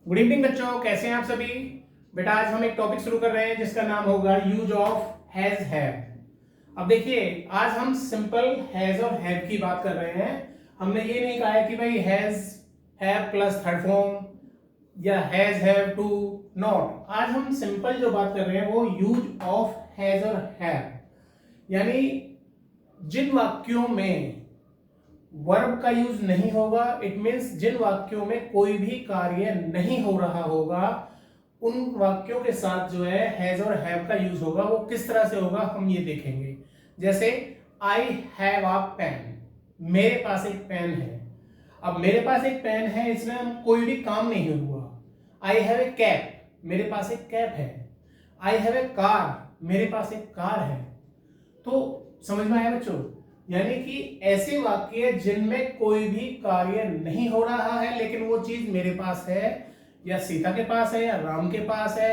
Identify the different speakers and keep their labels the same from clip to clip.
Speaker 1: Good evening बच्चों, कैसे हैं आप सभी। बेटा आज हम एक टॉपिक शुरू कर रहे हैं जिसका नाम होगा यूज ऑफ हैज हैव। अब देखिए, आज हम सिंपल हैज और हैव की बात कर रहे हैं। हमने ये नहीं कहा है कि भाई has have plus third form या हैज हैव टू, नॉट। आज हम सिंपल जो बात कर रहे हैं वो यूज ऑफ हैज और हैव, यानी जिन वाक्यों में वर्ब का यूज नहीं होगा, इट मींस जिन वाक्यों में कोई भी कार्य नहीं हो रहा होगा, उन वाक्यों के साथ जो है हैज और हैव का यूज होगा। वो किस तरह से होगा हम ये देखेंगे। जैसे आई हैव अ पेन, मेरे पास एक पेन है। अब मेरे पास एक पेन है, इसमें कोई भी काम नहीं हुआ। आई हैव ए कैप, मेरे पास एक कैप है। आई हैव ए कार, मेरे पास एक कार है। तो समझ में आया बच्चों, यानी कि ऐसे वाक्य जिनमें कोई भी कार्य नहीं हो रहा है लेकिन वो चीज मेरे पास है, या सीता के पास है, या राम के पास है,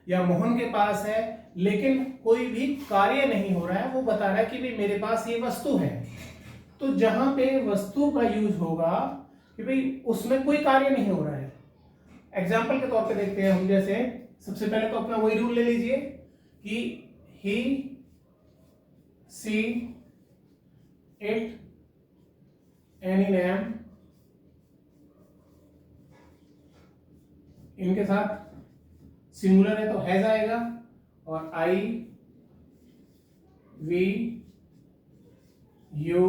Speaker 1: या मोहन के पास है, लेकिन कोई भी कार्य नहीं हो रहा है। वो बता रहा है कि भाई मेरे पास ये वस्तु है। तो जहां पे वस्तु का यूज होगा कि भाई उसमें कोई कार्य नहीं हो रहा है। एग्जाम्पल के तौर पे देखते हैं हम। जैसे सबसे पहले तो अपना वही रूल ले लीजिए कि ही सी इट एनी नेम, इनके साथ सिंगुलर है तो हैज आएगा, और आई वी यू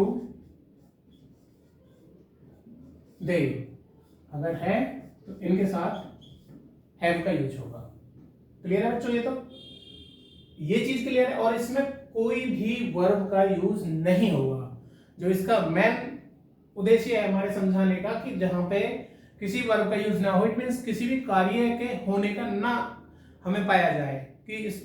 Speaker 1: दे अगर है तो इनके साथ हैव का यूज होगा। क्लियर है बच्चों, ये चीज क्लियर है। और इसमें कोई भी वर्ब का यूज नहीं होगा। जो इसका मेन उद्देश्य है हमारे समझाने का कि जहां पे किसी वर्ब का यूज ना हो, इट मींस किसी भी कार्य के होने का ना हमें पाया जाए कि इस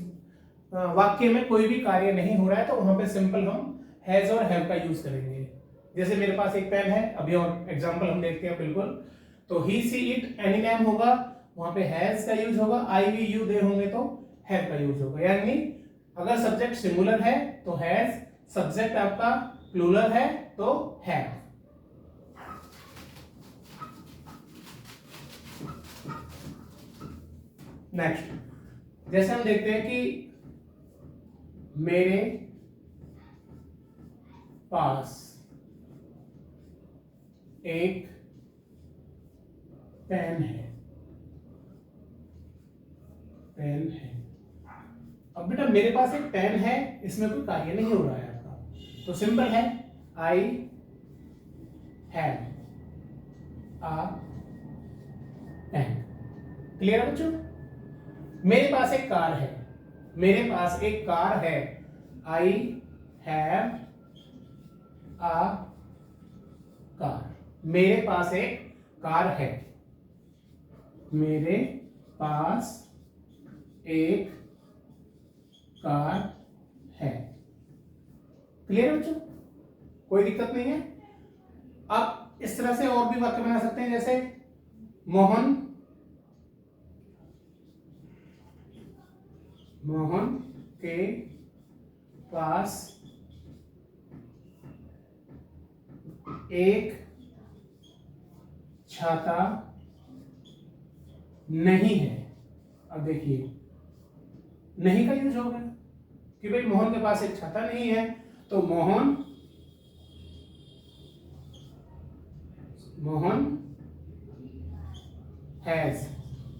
Speaker 1: वाक्य में कोई भी कार्य नहीं हो रहा है, तो वहां पे सिंपल हम हैज और हैव का यूज करेंगे। जैसे मेरे पास एक पेन है, अभी और एग्जांपल हम देखते हैं। बिल्कुल, तो ही सी इट एनी नेम होगा, वहां पे हैज का यूज होगा। आई वी यू दे होंगे तो हैव का यूज होगा। यानी अगर सब्जेक्ट सिंगुलर है तो हैज, सब्जेक्ट आपका प्लूरल है तो हैव। नेक्स्ट, जैसे हम देखते हैं कि मेरे पास एक पेन है। पेन है। अब बेटा मेरे पास एक पेन है, इसमें कोई कार्य नहीं हो रहा है आपका, तो सिंपल है I have a pen. Clear है बच्चों। मेरे पास एक कार है, मेरे पास एक कार है। आई हैव अ कार, मेरे पास एक कार है। मेरे पास एक कार है। क्लियर है बच्चों, कोई दिक्कत नहीं है। अब इस तरह से और भी वाक्य बना सकते हैं। जैसे मोहन के पास एक छाता नहीं है। अब देखिए नहीं का यूज हो गया कि भाई मोहन के पास एक छाता नहीं है, तो मोहन हैज।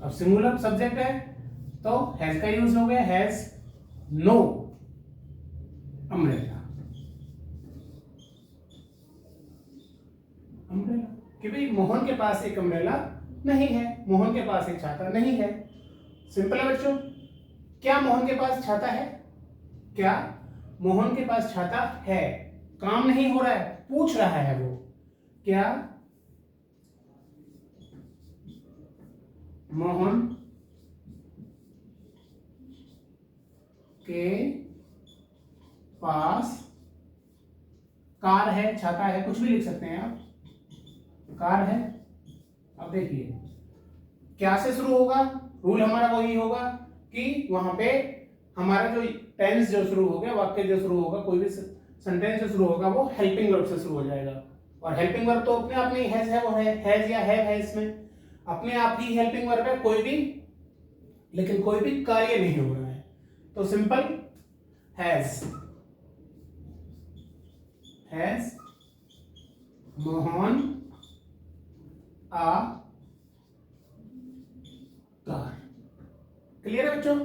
Speaker 1: अब सिंगुलर सब्जेक्ट है तो हैज का यूज हो गया, हैज नो अम्ब्रेला। अम्ब्रेला कि भाई मोहन के पास एक अम्ब्रेला नहीं है, मोहन के पास एक छाता नहीं है। सिंपल है बच्चों। क्या मोहन के पास छाता है? क्या मोहन के पास छाता है? काम नहीं हो रहा है, पूछ रहा है वो, क्या मोहन के पास कार है, छाता है, कुछ भी लिख सकते हैं आप, कार है। अब देखिए क्या से शुरू होगा, रूल हमारा वही होगा कि वहां पे हमारा जो टेंस जो शुरू हो गया, वाक्य जो शुरू होगा, कोई भी सेंटेंस जो शुरू होगा वो हेल्पिंग वर्ब से शुरू हो जाएगा। और हेल्पिंग वर्ब तो अपने आप में हैज है, वो है हैज या हैव है इसमें। अपने आप ही हेल्पिंग वर्ब है, कोई भी, लेकिन कोई भी कार्य नहीं हो रहा है, तो simple has Mohan a car. Clear है बच्चों?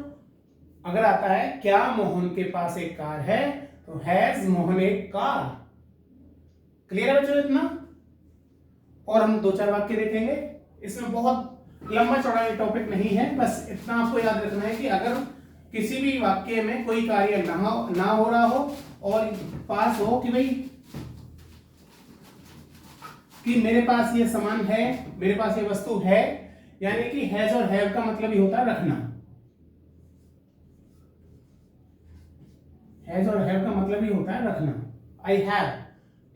Speaker 1: अगर आता है क्या मोहन के पास एक कार है, तो हैज मोहन एक कार। क्लियर है बच्चों इतना? और हम 2-4 वाक्य देखेंगे, इसमें बहुत लंबा चौड़ा ये टॉपिक नहीं है, बस इतना आपको याद रखना है कि अगर किसी भी वाक्य में कोई कार्य ना हो रहा हो और पास हो कि भाई कि मेरे पास ये सामान है, मेरे पास ये वस्तु है, यानी कि हैज और हैव का मतलब ही होता है रखना। हैज और हैव का मतलब ही होता है रखना, आई हैव।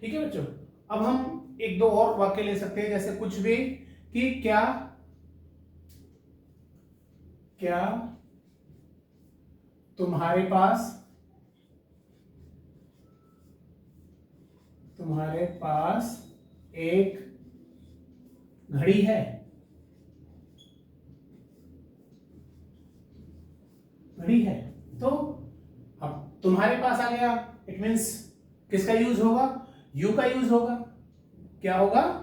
Speaker 1: ठीक है बच्चों? अब हम 1-2 और वाक्य ले सकते हैं, जैसे कुछ भी कि क्या तुम्हारे पास एक घड़ी है। घड़ी है, तो अब तुम्हारे पास आ गया, इट मीन्स किसका यूज होगा? यू का यूज होगा। क्या होगा?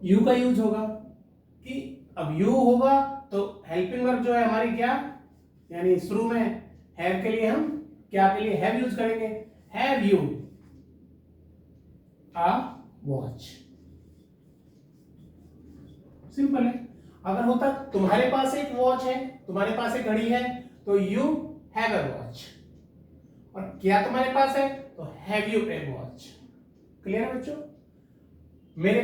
Speaker 1: यू का यूज होगा कि अब यू होगा तो हेल्पिंग वर्ब जो है हमारी क्या, यानी शुरू में हैव के लिए हम क्या के लिए हैव यूज करेंगे? Have you a watch. Simple है। अगर होता तुम्हारे पास एक वॉच है, तुम्हारे पास एक घड़ी है, तो यू हैव अ वॉच। और क्या तुम्हारे पास है, तो have U A watch. Clear है बच्चों? मेरे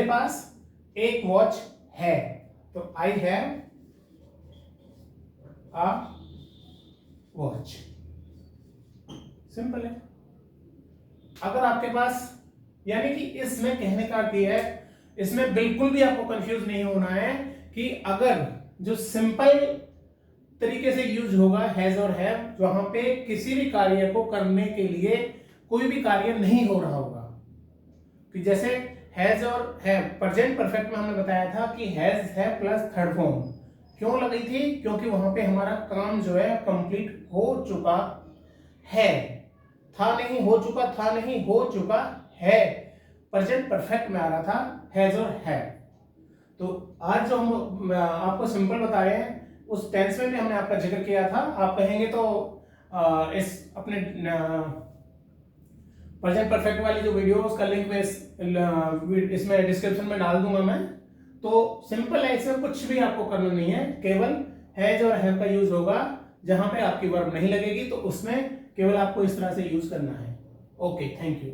Speaker 1: पास एक वॉच है, तो आई हैव अ वॉच। सिंपल है। अगर आपके पास, यानी कि इसमें कहने का अर्थ है, इसमें बिल्कुल भी आपको कंफ्यूज नहीं होना है कि अगर जो सिंपल तरीके से यूज होगा हैज और हैव, वहां पे किसी भी कार्य को करने के लिए कोई भी कार्य नहीं हो रहा होगा। कि जैसे हैज और हैव प्रेजेंट परफेक्ट में हमने बताया था कि हैज है प्लस थर्ड फॉर्म क्यों लगी थी, क्योंकि वहां पे हमारा काम जो है कंप्लीट हो चुका है, था नहीं हो चुका, था नहीं हो चुका है, प्रेजेंट परफेक्ट में आ रहा था हैज और हैव। तो आज जो हम आपको सिंपल बता रहे हैं, उस टेंस में भी हमने आपका जिक्र किया था। आप कहेंगे तो इस अपने प्रेजेंट परफेक्ट वाली जो वीडियो उसका लिंक मैं इसमें डिस्क्रिप्शन में डाल दूंगा मैं। तो सिंपल है, इसमें कुछ भी आपको करना नहीं है, केवल हैज और हैव का यूज होगा। जहां पे आपकी वर्ब नहीं लगेगी तो उसमें केवल आपको इस तरह से यूज करना है। Okay, thank you.